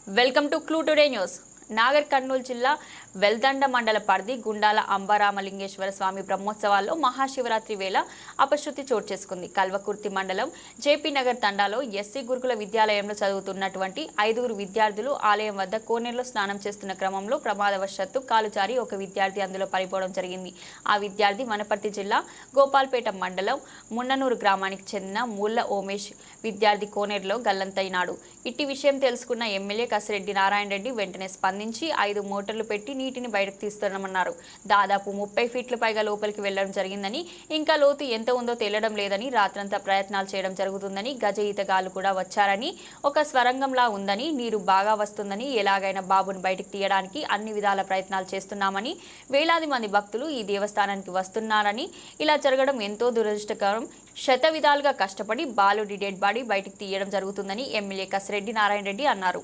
Welcome to clue today news. Nagar Kurnool జిల్లా వెల్దండ మండల పరిధి గుండాల అంబారామలింగేశ్వర స్వామి బ్రహ్మోత్సవాల్లో మహాశివరాత్రి వేళ అపశృతి చోటు చేసుకుంది. కల్వకుర్తి మండలం జేపీ నగర్ తండాలో ఎస్సీ గురుకుల విద్యాలయంలో చదువుతున్నటువంటి 5 విద్యార్థులు ఆలయం వద్ద కోనేరులో స్నానం చేస్తున్న క్రమంలో ప్రమాదవశాత్తు కాలు జారి ఒక విద్యార్థి అందులో పడిపోవడం జరిగింది. ఆ విద్యార్థి వనపర్తి జిల్లా గోపాల్పేట మండలం మున్ననూరు గ్రామానికి చెందిన ముల్ల ఓమేష్ విద్యార్థి కోనేరులో గల్లంతైనాడు. ఇట్టి విషయం తెలుసుకున్న ఎమ్మెల్యే కసిరెడ్డి నారాయణ రెడ్డి వెంటనే స్పందించి 5 మోటార్లు పెట్టి నీటిని బయటకు తీస్తున్నామన్నారు. దాదాపు 30 ఫీట్ల పైగా లోపలికి వెళ్లడం జరిగిందని, ఇంకా లోతు ఎంత ఉందో తేలడం లేదని, రాత్రంతా ప్రయత్నాలు చేయడం జరుగుతుందని, గజ ఈతగాళ్లు కూడా వచ్చారని, ఒక స్వరంగంలా ఉందని, నీరు బాగా వస్తుందని, ఎలాగైనా బాబును బయటకు తీయడానికి అన్ని విధాల ప్రయత్నాలు చేస్తున్నామని, వేలాది మంది భక్తులు ఈ దేవస్థానానికి వస్తున్నారని, ఇలా జరగడం ఎంతో దురదృష్టకరం. శత విధాలుగా కష్టపడి బాలుడి డెడ్ బాడీ బయటకు తీయడం జరుగుతుందని ఎమ్మెల్యే కసిరెడ్డి నారాయణ రెడ్డి అన్నారు.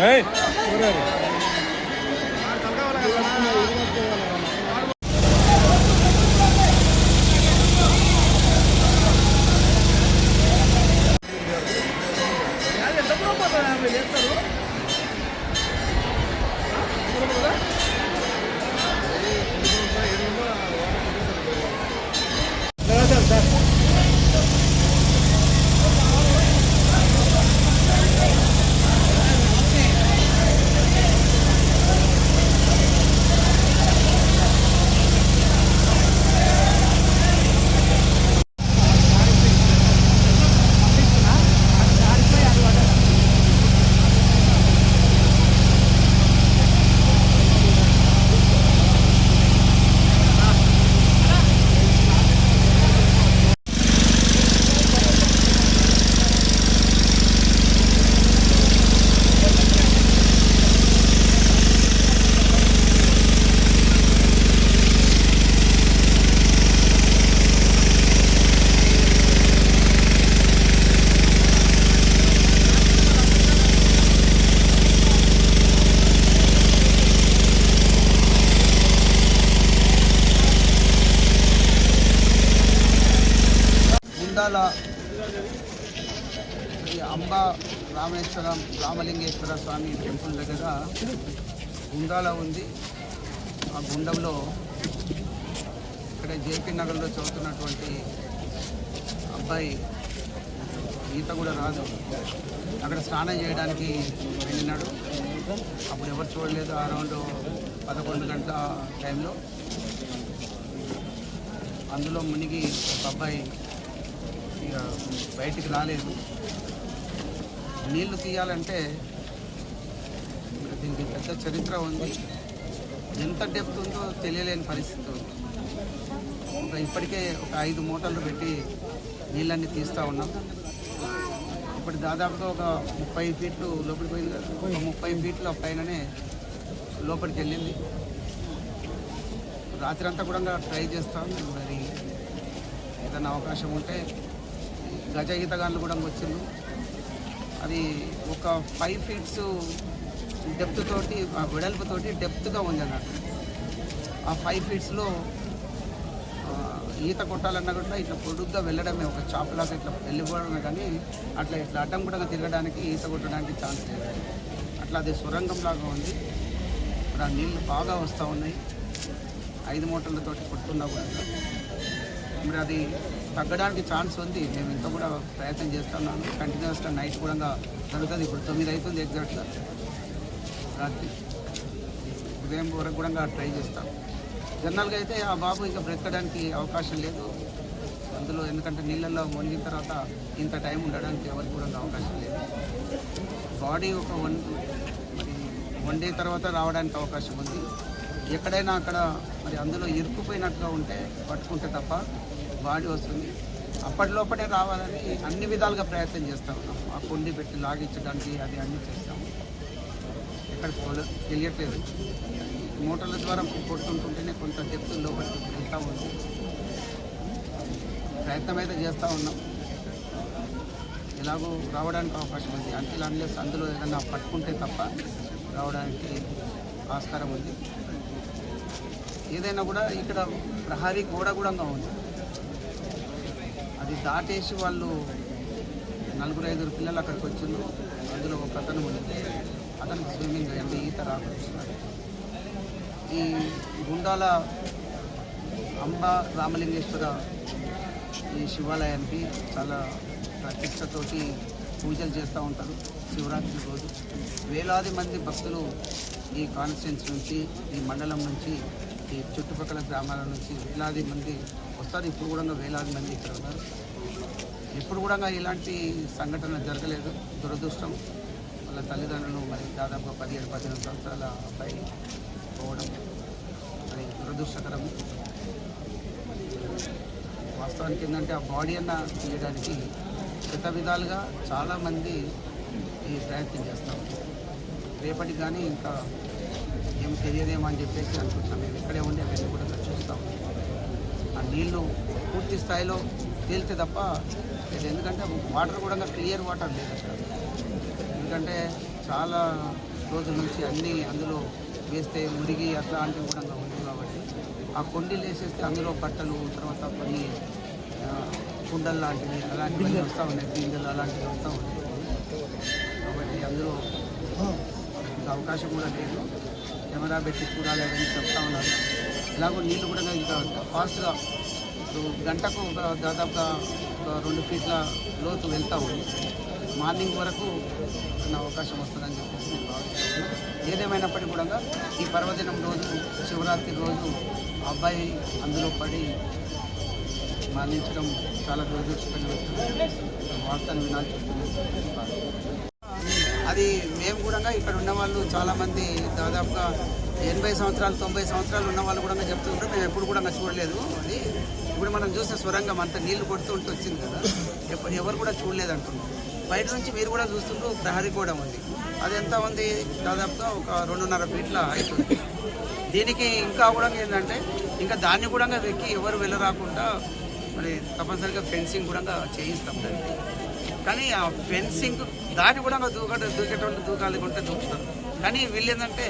Hey! రామలింగేశ్వర స్వామి టెంపుల్ దగ్గర గుండాల ఉంది. ఆ గుండంలో ఇక్కడ జేపీ నగర్లో చదువుతున్నటువంటి అబ్బాయి ఈత కూడా రాదు, అక్కడ స్నానం చేయడానికి వెళ్ళినాడు. అప్పుడు ఎవరు చూడలేదు. అరౌండ్ 11 గంటల టైంలో అందులో మునిగి ఒక అబ్బాయి ఇక బయటికి రాలేదు. నీళ్లు తీయాలంటే దీనికి పెద్ద చరిత్ర ఉంది. ఎంత డెప్త్ ఉందో తెలియలేని పరిస్థితి ఉంది. ఇప్పటికే ఒక 5 మూటలు పెట్టి నీళ్ళన్నీ తీస్తూ ఉన్నాం. ఇప్పుడు దాదాపుగా ఒక 30 ఫీట్లు లోపలికి పోయింది కదా, ఒక 30 ఫీట్ల పైననే లోపలికి వెళ్ళింది. రాత్రి అంతా కూడా ట్రై చేస్తాం. మరి ఏదైనా అవకాశం ఉంటే గజ ఈతగాళ్ళు కూడా వచ్చిండు. అది ఒక 5 ఫీట్స్ డెప్త్ తోటి వెడల్పుతోటి డెప్త్గా ఉంది అన్నట్టు. ఆ 5 ఫీట్స్లో ఈత కొట్టాలన్నా కూడా ఇట్లా పొడుగ్గా వెళ్ళడమే, ఒక చాపలాగా ఇట్లా వెళ్ళిపోవడమే, కానీ అట్లా ఇట్లా అడ్డం కూడా తిరగడానికి ఈత కొట్టడానికి ఛాన్స్ లేదు. అట్లా అది సొరంగంలాగా ఉంది. ఇప్పుడు ఆ నీళ్ళు బాగా వస్తూ ఉన్నాయి. 5 మూటలతోటి కొట్టుకున్నా కూడా మరి అది తగ్గడానికి ఛాన్స్ ఉంది. మేము ఇంత కూడా ప్రయత్నం చేస్తున్నాను. కంటిన్యూస్గా నైట్ కూడా జరుగుతుంది. ఇప్పుడు 9 అవుతుంది ఎగ్జాక్ట్గా. రాత్రి ఉదయం వరకు కూడా ట్రై చేస్తాం. జనరల్గా అయితే ఆ బాబు ఇంకా బ్రతకడానికి అవకాశం లేదు అందులో, ఎందుకంటే నీళ్ళల్లో మునిగిన తర్వాత ఇంత టైం ఉండడానికి ఎవరికి కూడా అవకాశం లేదు. బాడీ ఒక వన్ డే తర్వాత రావడానికి అవకాశం ఉంది. ఎక్కడైనా అక్కడ మరి అందులో ఇరుక్కుపోయినట్టుగా ఉంటే పట్టుకుంటే తప్ప బాడీ వస్తుంది. అప్పటిలోపటే రావాలని అన్ని విధాలుగా ప్రయత్నం చేస్తూ ఉన్నాం. ఆ కొండి పెట్టి లాగించడానికి అది అన్నీ చేస్తాము. ఎక్కడ తెలియట్లేదు. మోటార్ల ద్వారా కొట్టుకుంటుంటేనే కొంత డెప్త్ లోపలికి వెళ్తూ ఉంది. ప్రయత్నం అయితే చేస్తూ ఉన్నాం. ఎలాగో రావడానికి అవకాశం ఉంది. అన్లెస్ అందులో ఏదైనా పట్టుకుంటే తప్ప రావడానికి ఆస్కారం ఉంది. ఏదైనా కూడా ఇక్కడ ప్రహరీ గోడ కూడా ఉంది. అది దాటేసి వాళ్ళు 4-5 పిల్లలు అక్కడికి వచ్చిండ్రు. అందులో ఒక అతను ఉంటే అతనికి స్విమ్మింగ్ అయ్యింది, ఈత రాకొస్తున్నాడు. ఈ గుండాల రామలింగేశ్వర ఈ శివాలయానికి చాలా ప్రతిష్టతోటి పూజలు చేస్తూ ఉంటారు. శివరాత్రి రోజు వేలాది మంది భక్తులు ఈ కాన్స్టిట్యున్సీ నుంచి, ఈ మండలం నుంచి, ఈ చుట్టుపక్కల గ్రామాల నుంచి వేలాది మంది వస్తారు. ఇప్పుడు కూడా వేలాది మంది ఇక్కడ ఉన్నారు. ఎప్పుడు కూడా ఇలాంటి సంఘటన జరగలేదు. దురదృష్టం. వాళ్ళ తల్లిదండ్రులు మరి దాదాపు 17-18 సంవత్సరాల అబ్బాయి పోవడం మరి దురదృష్టకరం. వాస్తవానికి ఏంటంటే ఆ బాడీ అన్న తీయడానికి గత విధాలుగా చాలామంది ఈ ప్రయత్నం చేస్తాం. రేపటికి కానీ ఇంకా ఏం తెలియదేమో అని చెప్పేసి అనుకుంటున్నాం. మేము ఇక్కడే ఉండి అవన్నీ కూడా చూస్తాం. ఆ నీళ్లు పూర్తి స్థాయిలో తేలితే తప్ప లేదు. ఎందుకంటే వాటర్ కూడా క్లియర్ వాటర్ లేదు అక్కడ. ఎందుకంటే చాలా రోజుల నుంచి అన్నీ అందులో వేస్తే మురిగి అట్లాంటివి కూడా ఉంది కాబట్టి ఆ కొండీలు వేసేస్తే అందులో బట్టలు, తర్వాత కొన్ని కుండలు లాంటివి అలాంటివన్నీ వస్తూ ఉన్నాయి, గింజలు అలాంటివి వస్తూ ఉన్నాయి. కాబట్టి అందులో అవకాశం కూడా లేదు. కెమెరా పెట్టి చూడాలి అని చెప్తా ఉన్నారు. ఇలాగో నీళ్ళు కూడా ఇంకా ఫాస్ట్గా గంటకు దాదాపుగా 2 ఫీట్ల లోతు వెళ్తూ ఉంది. మార్నింగ్ వరకు అవకాశం వస్తుందని చెప్పేసి నేను భావిస్తున్నాను. ఏదేమైనప్పటికీ కూడా ఈ పర్వదినం రోజు, శివరాత్రి రోజు అబ్బాయి అందులో పడి మరణించడం చాలా దురదృష్టకరమైన వార్తను వినాల్సి వస్తుంది. అది మేము కూడా ఇక్కడ ఉన్న వాళ్ళు చాలామంది దాదాపుగా 80 సంవత్సరాలు 90 సంవత్సరాలు ఉన్న వాళ్ళు కూడా చెప్తుంటారు. మేము ఎప్పుడు కూడా చూడలేదు. అది ఇప్పుడు మనం చూస్తే సొరంగం అంత నీళ్లు కొడుతూ ఉంటూ వచ్చింది కదా, ఎవరు కూడా చూడలేదు అంటున్నారు. బయట నుంచి మీరు కూడా చూస్తుంటూ ప్రహరీ కూడా ఉంది. అది ఎంత ఉంది? దాదాపుగా ఒక 2.5 ఫీట్ల అవుతుంది. దీనికి ఇంకా కూడా ఏంటంటే ఇంకా దాన్ని కూడా వెక్కి ఎవరు వెళ్ళరాకుండా మరి తప్పనిసరిగా ఫెన్సింగ్ కూడా చేయిస్తాం దానికి. కానీ ఆ ఫెన్సింగ్ దాన్ని కూడా దూకేటోళ్ళు దూకాలి ఉంటే దూకుతారు. కానీ వీళ్ళు ఏంటంటే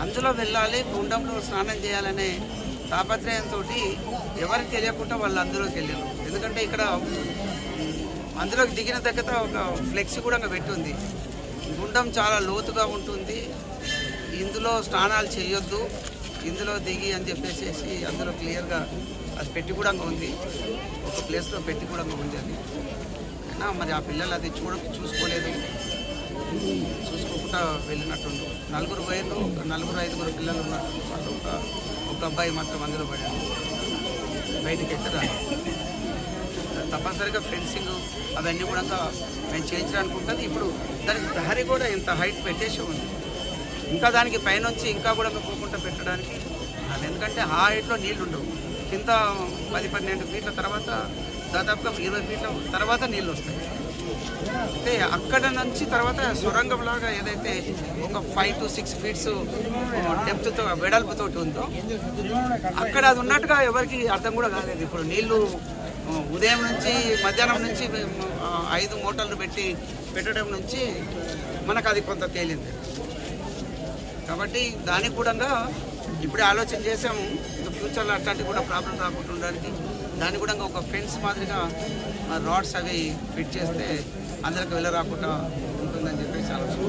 అందులో వెళ్ళాలి, గుండంలో స్నానం చేయాలనే తాపత్రయంతో ఎవరికి తెలియకుండా వాళ్ళు అందులోకి వెళ్ళారు. ఎందుకంటే ఇక్కడ అందులోకి దిగిన దగ్గర ఒక ఫ్లెక్స్ కూడా పెట్టి ఉంది. గుండం చాలా లోతుగా ఉంటుంది, ఇందులో స్నానాలు చేయొద్దు, ఇందులో దిగి అని చెప్పేసి అందులో క్లియర్గా అది పెట్టి కూడా ఉంది, ఒక ప్లేస్లో పెట్టి కూడా ఉంది. అది అయినా మరి ఆ పిల్లలు అది చూసుకోలేదు, చూసుకోకుండా వెళ్ళినట్టుండు. నలుగురు పోయారు, నలుగురు ఐదుగురు పిల్లలు ఉన్నారు. వాళ్ళు ఒక అబ్బాయి మాత్రం అందులో పడాడు, బయటికి అయితే రాదు. తప్పనిసరిగా ఫెన్సింగ్ అవన్నీ కూడా మేము చేయించడానికి ఉంటుంది. ఇప్పుడు దానికి ప్రహరీ కూడా ఇంత హైట్ పెట్టేసి ఉంది, ఇంకా దానికి పైనుంచి ఇంకా కూడా పోకుండా పెట్టడానికి. అది ఎందుకంటే ఆ హైట్లో నీళ్ళు ఉండవు, కింద 10-12 ఫీట్ల తర్వాత దాదాపుగా 20 ఫీట్ల తర్వాత నీళ్ళు వస్తాయి. అంటే అక్కడ నుంచి తర్వాత సొరంగంలాగా ఏదైతే ఒక 5 to 6 ఫీట్స్ డెప్త్తో వెడల్పుతో ఉందో అక్కడ అది ఉన్నట్టుగా ఎవరికి అర్థం కూడా కాలేదు. ఇప్పుడు నీళ్లు ఉదయం నుంచి మధ్యాహ్నం నుంచి 5 మోటార్లు పెట్టడం నుంచి మనకు అది కొంత తేలింది. కాబట్టి దానికి కూడా ఇప్పుడే ఆలోచన చేసాము, ఫ్యూచర్లో అట్లాంటి కూడా ప్రాబ్లం రాకుండా ఉండడానికి. దాన్ని కూడా ఒక ఫెన్స్ మాదిరిగా రాడ్స్ అవి ఫిట్ చేస్తే అందరికి వెళ్ళరాకుండా ఉంటుందని చెప్పేసి ఆలోచన.